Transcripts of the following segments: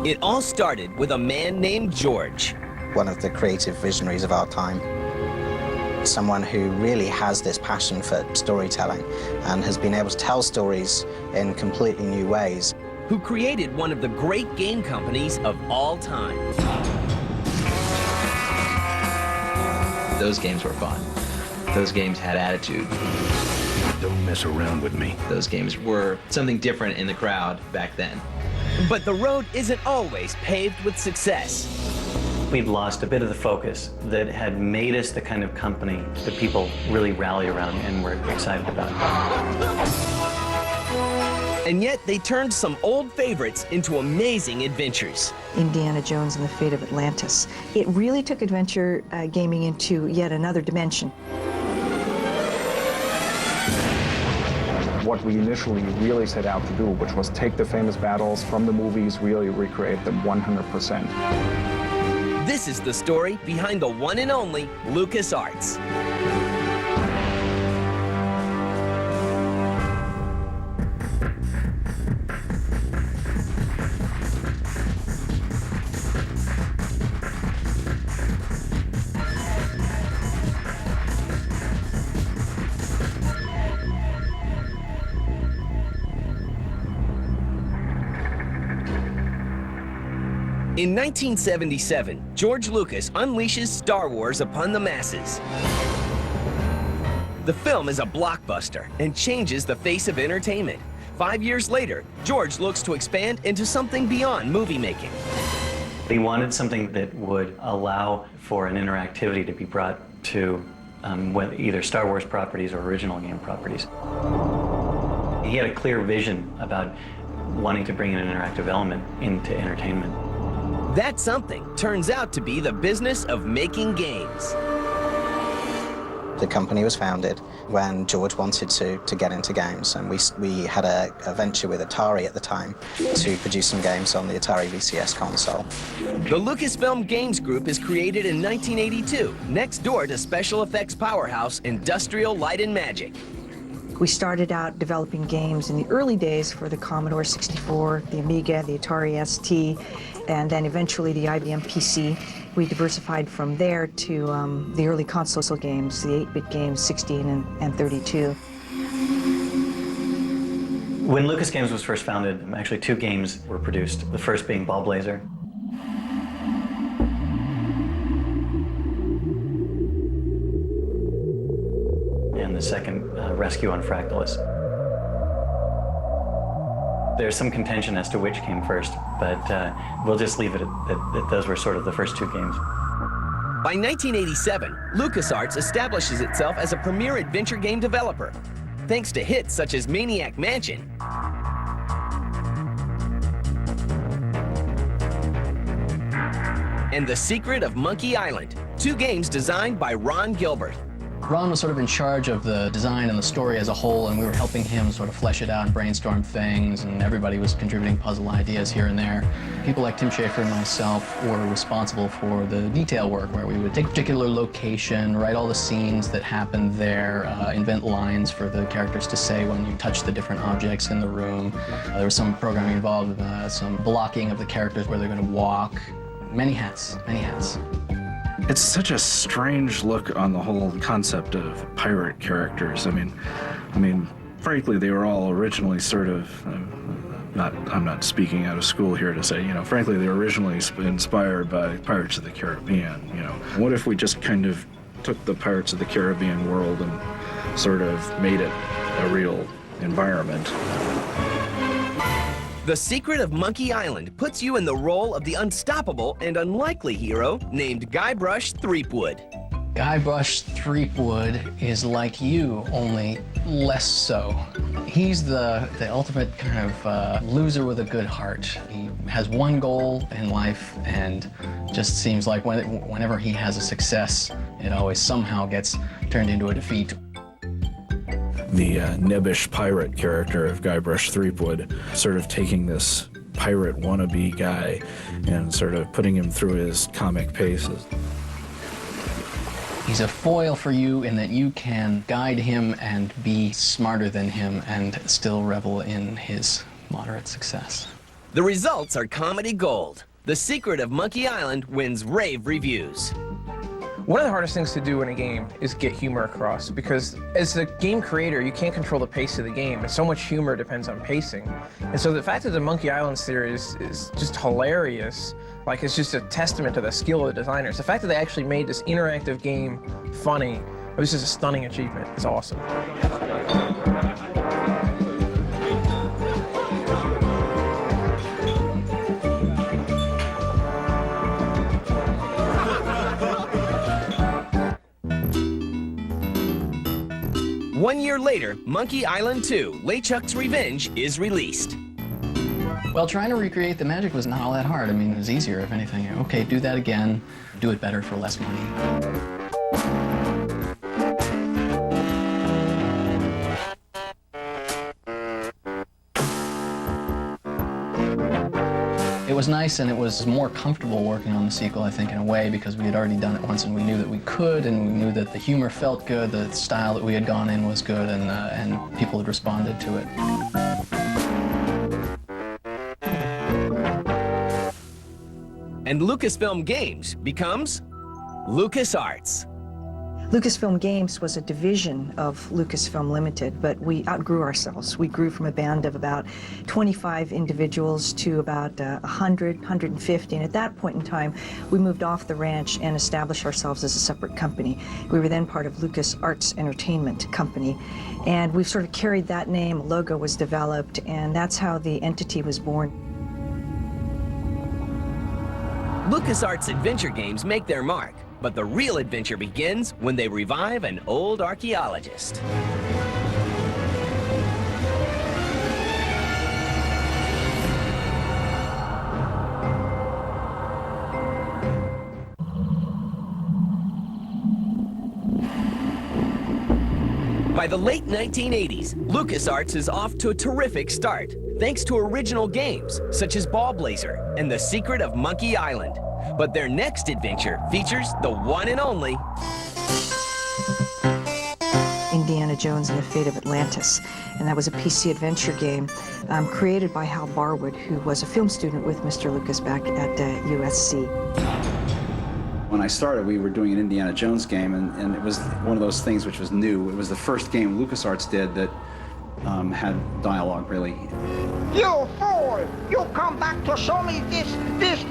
It all started with a man named George. One of the creative visionaries of our time. Someone who really has this passion for storytelling and has been able to tell stories in completely new ways. Who created one of the great game companies of all time. Those games were fun. Those games had attitude. Don't mess around with me. Those games were something different in the crowd back then. But the road isn't always paved with success. We'd lost a bit of the focus that had made us the kind of company that people really rally around and were excited about. And yet they turned some old favorites into amazing adventures. Indiana Jones and the Fate of Atlantis. It really took adventure gaming into yet another dimension. What we initially really set out to do, which was take the famous battles from the movies, really recreate them 100%. This is the story behind the one and only LucasArts. In 1977, George Lucas unleashes Star Wars upon the masses. The film is a blockbuster and changes the face of entertainment. 5 years later, George looks to expand into something beyond movie making. He wanted something that would allow for an interactivity to be brought to either Star Wars properties or original game properties. He had a clear vision about wanting to bring an interactive element into entertainment. That something turns out to be the business of making games. The company was founded when George wanted to get into games, and we had a venture with ATARI at the time to produce some games on the ATARI VCS console. The Lucasfilm Games group is created in 1982, next door to special effects powerhouse Industrial Light and Magic. We started out developing games in the early days for the Commodore 64, the Amiga, the Atari ST, and then eventually the IBM PC. We diversified from there to the early console games, the 8-bit games, 16 and 32. When Lucas Games was first founded, actually 2 games were produced, the first being Ballblazer. And the second, Rescue on Fractalus. There's some contention as to which came first, but we'll just leave it at that those were sort of the first 2 games. By 1987, LucasArts establishes itself as a premier adventure game developer, thanks to hits such as Maniac Mansion and The Secret of Monkey Island, 2 games designed by Ron Gilbert. Ron was sort of in charge of the design and the story as a whole, and we were helping him sort of flesh it out and brainstorm things, and everybody was contributing puzzle ideas here and there. People like Tim Schafer and myself were responsible for the detail work, where we would take a particular location, write all the scenes that happened there, invent lines for the characters to say when you touch the different objects in the room. There was some programming involved, some blocking of the characters where they're going to walk. Many hats, many hats. It's such a strange look on the whole concept of pirate characters. I mean, frankly, they were all originally sort of, I'm not speaking out of school here to say, frankly, they were originally inspired by Pirates of the Caribbean, What if we just kind of took the Pirates of the Caribbean world and sort of made it a real environment? The Secret of Monkey Island puts you in the role of the unstoppable and unlikely hero named Guybrush Threepwood. Guybrush Threepwood is like you, only less so. He's the ultimate kind of loser with a good heart. He has one goal in life, and just seems like whenever he has a success, it always somehow gets turned into a defeat. The nebbish pirate character of Guybrush Threepwood, sort of taking this pirate wannabe guy and sort of putting him through his comic paces. He's a foil for you in that you can guide him and be smarter than him and still revel in his moderate success. The results are comedy gold. The Secret of Monkey Island wins rave reviews. One of the hardest things to do in a game is get humor across, because as a game creator, you can't control the pace of the game, and so much humor depends on pacing. And so the fact that the Monkey Island series is just hilarious, like it's just a testament to the skill of the designers. The fact that they actually made this interactive game funny, it was just a stunning achievement. It's awesome. One year later, Monkey Island 2, LeChuck's Revenge, is released. Well, trying to recreate the magic was not all that hard. I mean, it was easier, if anything. Okay, do that again. Do it better for less money. It was nice, and it was more comfortable working on the sequel, I think, in a way, because we had already done it once, and we knew that we could, and we knew that the humor felt good, the style that we had gone in was good, and people had responded to it. And Lucasfilm Games becomes LucasArts. Lucasfilm Games was a division of Lucasfilm Limited, but we outgrew ourselves. We grew from a band of about 25 individuals to about 100, 150, and at that point in time, we moved off the ranch and established ourselves as a separate company. We were then part of LucasArts Entertainment Company, and we've sort of carried that name. A logo was developed, and that's how the entity was born. LucasArts adventure games make their mark, but the real adventure begins when they revive an old archaeologist. By the late 1980s, LucasArts is off to a terrific start, thanks to original games such as Ballblazer and The Secret of Monkey Island. But their next adventure features the one and only Indiana Jones and the Fate of Atlantis, and that was a PC adventure game created by Hal Barwood, who was a film student with Mr. Lucas back at USC. When I started, we were doing an Indiana Jones game, and it was one of those things which was new. It was the first game LucasArts did that had dialogue, really. You fool! You come back to show me this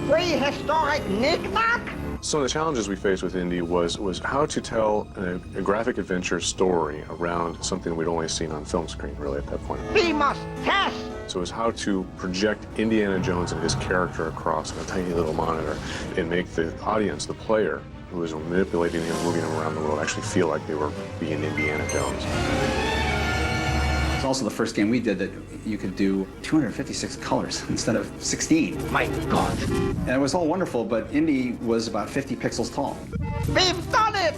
prehistoric knick-knack? Some of the challenges we faced with Indy was how to tell a graphic adventure story around something we'd only seen on film screen, really, at that point. We must test! So it was how to project Indiana Jones and his character across on a tiny little monitor and make the audience, the player, who was manipulating him, moving him around the world, actually feel like they were being Indiana Jones. It's also the first game we did that you could do 256 colors instead of 16. My God! And it was all wonderful, but Indy was about 50 pixels tall. We've done it!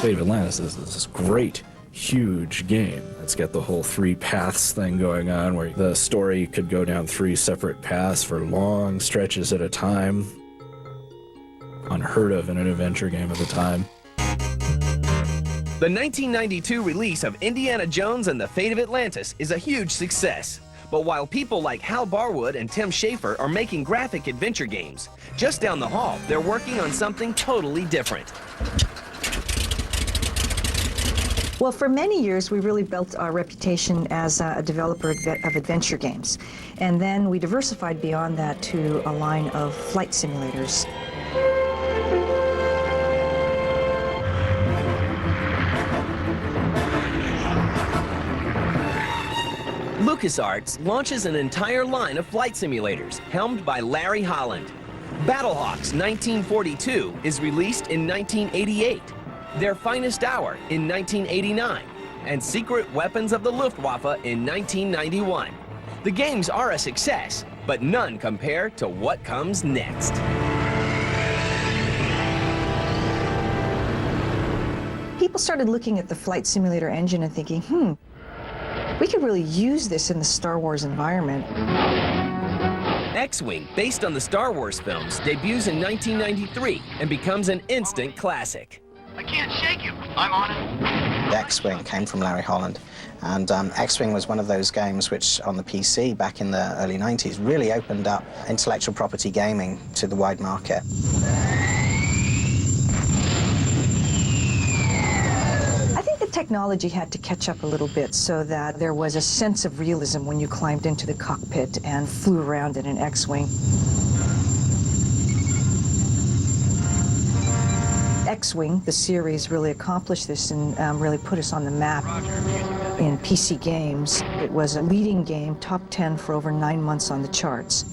Fate of Atlantis is this great, huge game. It's got the whole 3 paths thing going on, where the story could go down 3 separate paths for long stretches at a time. Unheard of in an adventure game at the time. The 1992 release of Indiana Jones and the Fate of Atlantis is a huge success. But while people like Hal Barwood and Tim Schafer are making graphic adventure games, just down the hall, they're working on something totally different. Well, for many years, we really built our reputation as a developer of adventure games. And then we diversified beyond that to a line of flight simulators. LucasArts launches an entire line of flight simulators, helmed by Larry Holland. Battlehawks 1942 is released in 1988, Their Finest Hour in 1989, and Secret Weapons of the Luftwaffe in 1991. The games are a success, but none compare to what comes next. People started looking at the flight simulator engine and thinking, we could really use this in the Star Wars environment. X-Wing, based on the Star Wars films, debuts in 1993 and becomes an instant classic. I can't shake you. I'm on it. The X-Wing came from Larry Holland. And X-Wing was one of those games which, on the PC back in the early 90s, really opened up intellectual property gaming to the wide market. I think the technology had to catch up a little bit so that there was a sense of realism when you climbed into the cockpit and flew around in an X-Wing. X-Wing, the series, really accomplished this and really put us on the map in PC games. It was a leading game, top 10 for over 9 months on the charts.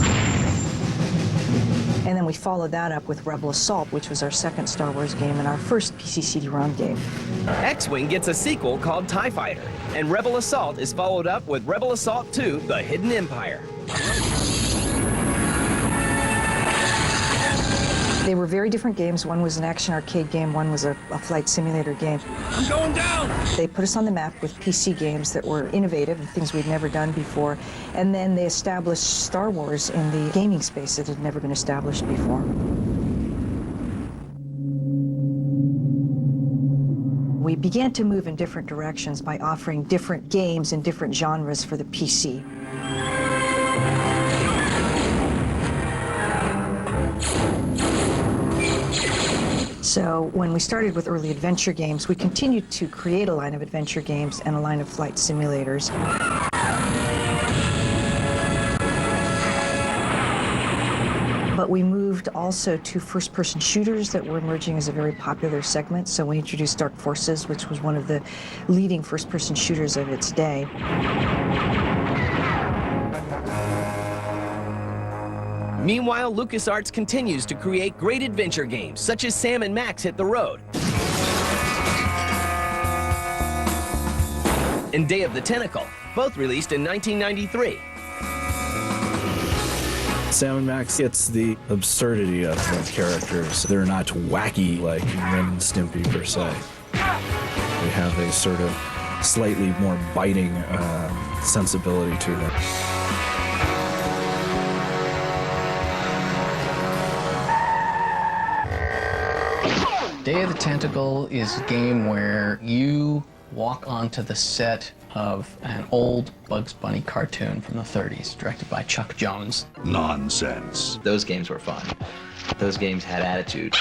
And then we followed that up with Rebel Assault, which was our second Star Wars game and our first PC CD-ROM game. X-Wing gets a sequel called TIE Fighter, and Rebel Assault is followed up with Rebel Assault 2, The Hidden Empire. They were very different games. One was an action arcade game, one was a flight simulator game. I'm going down! They put us on the map with PC games that were innovative and things we'd never done before. And then they established Star Wars in the gaming space that had never been established before. We began to move in different directions by offering different games in different genres for the PC. So when we started with early adventure games, we continued to create a line of adventure games and a line of flight simulators. But we moved also to first-person shooters that were emerging as a very popular segment. So we introduced Dark Forces, which was one of the leading first-person shooters of its day. Meanwhile, LucasArts continues to create great adventure games, such as Sam and Max Hit the Road and Day of the Tentacle, both released in 1993. Sam and Max gets the absurdity of the characters. They're not wacky like Ren and Stimpy per se. They have a sort of slightly more biting sensibility to them. Day of the Tentacle is a game where you walk onto the set of an old Bugs Bunny cartoon from the 30s, directed by Chuck Jones. Nonsense. Those games were fun. Those games had attitude.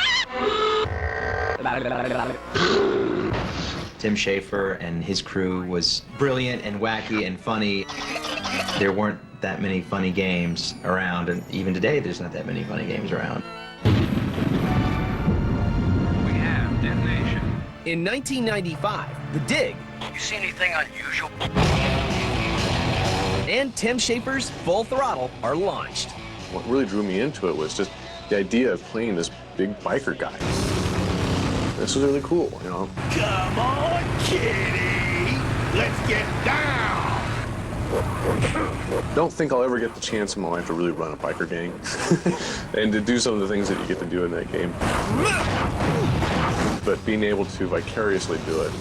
Tim Schafer and his crew was brilliant and wacky and funny. There weren't that many funny games around, and even today there's not that many funny games around. In 1995, The Dig. You see anything unusual? And Tim Schafer's Full Throttle are launched. What really drew me into it was just the idea of playing this big biker guy. This was really cool, you know. Come on, kitty! Let's get down! Don't think I'll ever get the chance in my life to really run a biker gang and to do some of the things that you get to do in that game. But being able to vicariously do it.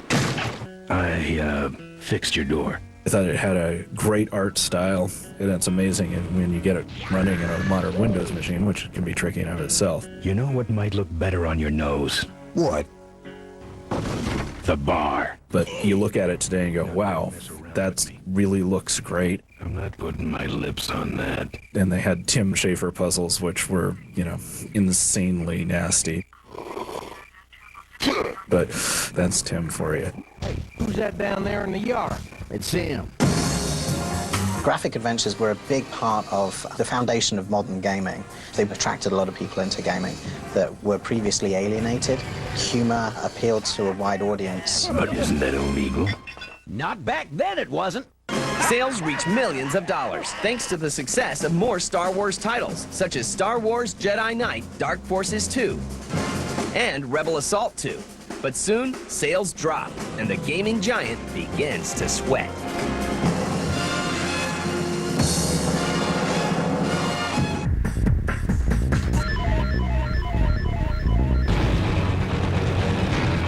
I fixed your door. I thought it had a great art style, and it's amazing when you get it running in a modern Windows machine, which can be tricky in of itself. You know what might look better on your nose? What? The bar. But you look at it today and go, wow, that really looks great. I'm not putting my lips on that. And they had Tim Schafer puzzles, which were, you know, insanely nasty. But that's Tim for you. Hey, who's that down there in the yard? It's him. Graphic adventures were a big part of the foundation of modern gaming. They attracted a lot of people into gaming that were previously alienated. Humor appealed to a wide audience. But isn't that illegal? Not back then, it wasn't. Sales reach millions of dollars thanks to the success of more Star Wars titles, such as Star Wars Jedi Knight Dark Forces 2 and Rebel Assault 2. But soon, sales drop, and the gaming giant begins to sweat.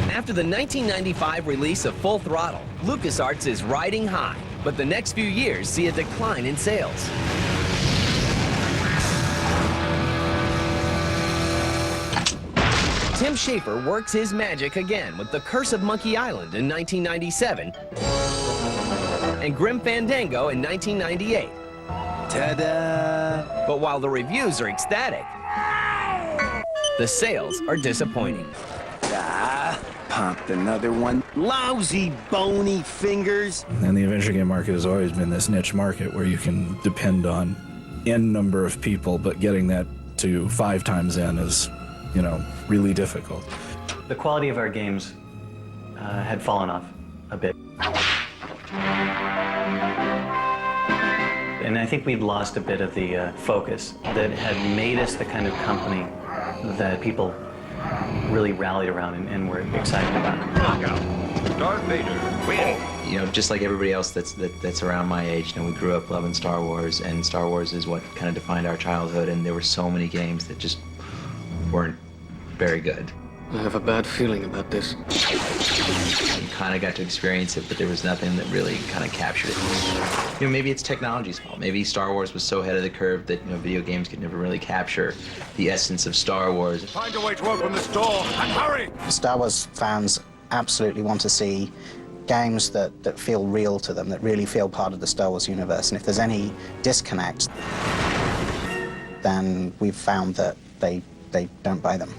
After the 1995 release of Full Throttle, LucasArts is riding high, but the next few years see a decline in sales. Tim Schafer works his magic again with The Curse of Monkey Island in 1997 and Grim Fandango in 1998. Ta-da! But while the reviews are ecstatic, the sales are disappointing. Pumped another one. Lousy, bony fingers. And the adventure game market has always been this niche market where you can depend on N number of people, but getting that to 5 times N is, you know, really difficult. The quality of our games had fallen off a bit. And I think we'd lost a bit of the focus that had made us the kind of company that people really rallied around and were excited about. Darth Vader, win! You know, just like everybody else that's around my age, you know, we grew up loving Star Wars, and Star Wars is what kind of defined our childhood, and there were so many games that just weren't very good. I have a bad feeling about this. You kind of got to experience it, but there was nothing that really kind of captured it. You know, maybe it's technology's fault. Maybe Star Wars was so ahead of the curve that, you know, video games could never really capture the essence of Star Wars. Find a way to open this door, and hurry! Star Wars fans absolutely want to see games that feel real to them, that really feel part of the Star Wars universe. And if there's any disconnect, then we've found that they don't buy them.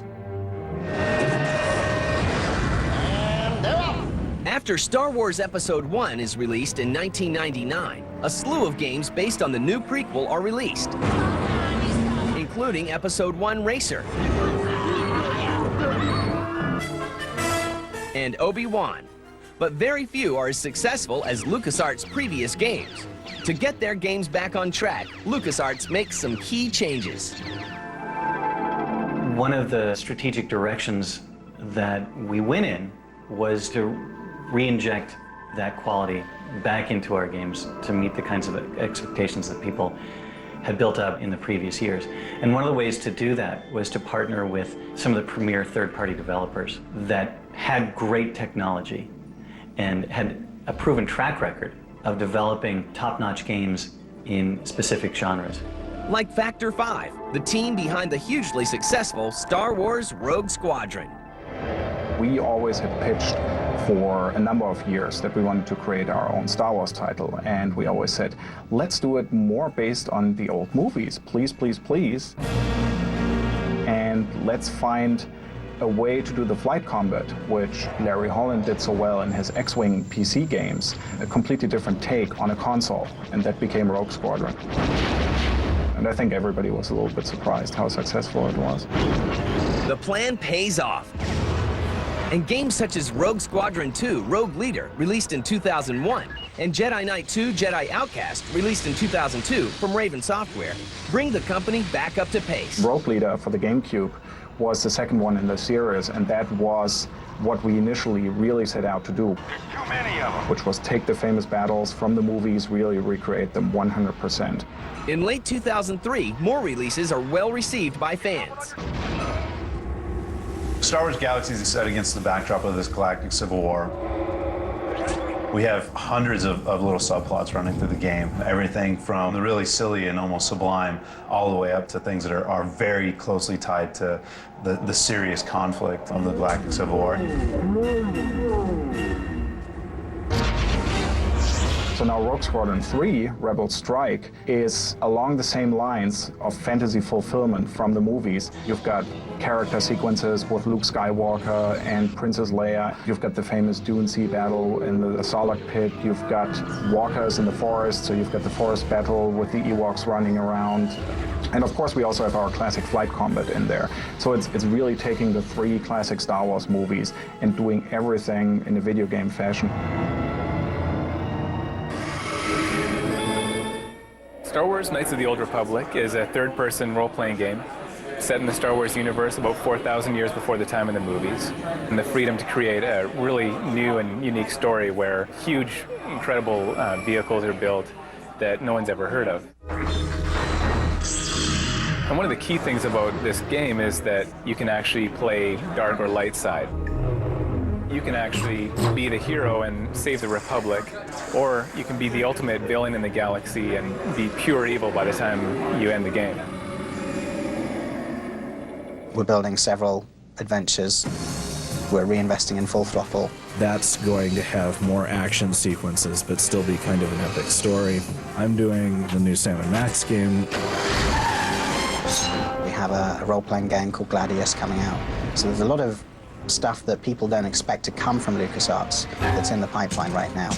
After Star Wars Episode 1 is released in 1999, a slew of games based on the new prequel are released, including Episode 1 Racer and Obi-Wan. But very few are as successful as LucasArts' previous games. To get their games back on track, LucasArts makes some key changes. One of the strategic directions that we went in was to re-inject that quality back into our games to meet the kinds of expectations that people had built up in the previous years. And one of the ways to do that was to partner with some of the premier third-party developers that had great technology and had a proven track record of developing top-notch games in specific genres. Like Factor 5, the team behind the hugely successful Star Wars Rogue Squadron. We always had pitched for a number of years that we wanted to create our own Star Wars title, and we always said, let's do it more based on the old movies, please, please, please. And let's find a way to do the flight combat, which Larry Holland did so well in his X-Wing PC games, a completely different take on a console, and that became Rogue Squadron. And I think everybody was a little bit surprised how successful it was. The plan pays off. And games such as Rogue Squadron 2, Rogue Leader, released in 2001, and Jedi Knight 2, Jedi Outcast, released in 2002 from Raven Software, bring the company back up to pace. Rogue Leader for the GameCube was the second one in the series, and that was what we initially really set out to do. There's too many of them. Which was take the famous battles from the movies, really recreate them 100%. In late 2003, more releases are well received by fans. Star Wars Galaxies is set against the backdrop of this galactic civil war. We have hundreds of little subplots running through the game. Everything from the really silly and almost sublime all the way up to things that are very closely tied to the serious conflict of the galactic civil war. So now Rogue Squadron 3, Rebel Strike, is along the same lines of fantasy fulfillment from the movies. You've got character sequences with Luke Skywalker and Princess Leia. You've got the famous Dune Sea battle in the Sarlacc pit. You've got walkers in the forest, so you've got the forest battle with the Ewoks running around. And of course, we also have our classic flight combat in there. So it's really taking the 3 classic Star Wars movies and doing everything in a video game fashion. Star Wars Knights of the Old Republic is a third-person role-playing game set in the Star Wars universe about 4,000 years before the time of the movies. And the freedom to create a really new and unique story where huge, incredible vehicles are built that no one's ever heard of. And one of the key things about this game is that you can actually play dark or light side. You can actually be the hero and save the Republic, or you can be the ultimate villain in the galaxy and be pure evil by the time you end the game. We're building several adventures. We're reinvesting in Full Throttle. That's going to have more action sequences, but still be kind of an epic story. I'm doing the new Sam & Max game. We have a role-playing game called Gladius coming out. So there's a lot of stuff that people don't expect to come from LucasArts that's in the pipeline right now.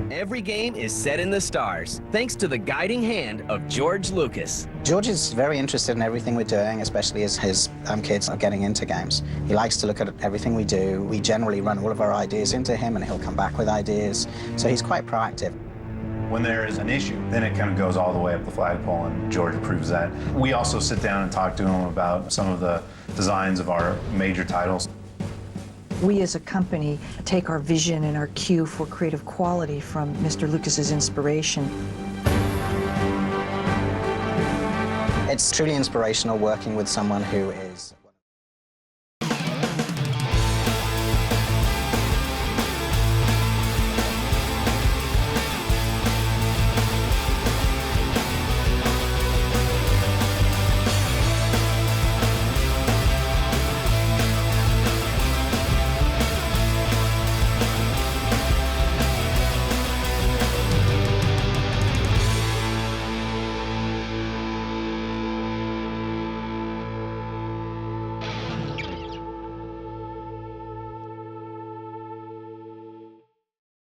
Every game is set in the stars, thanks to the guiding hand of George Lucas. George is very interested in everything we're doing, especially as his kids are getting into games. He likes to look at everything we do. We generally run all of our ideas into him, and he'll come back with ideas. So he's quite proactive. When there is an issue, then it kind of goes all the way up the flagpole, and George approves that. We also sit down and talk to him about some of the designs of our major titles. We as a company take our vision and our cue for creative quality from Mr. Lucas's inspiration. It's truly inspirational working with someone who is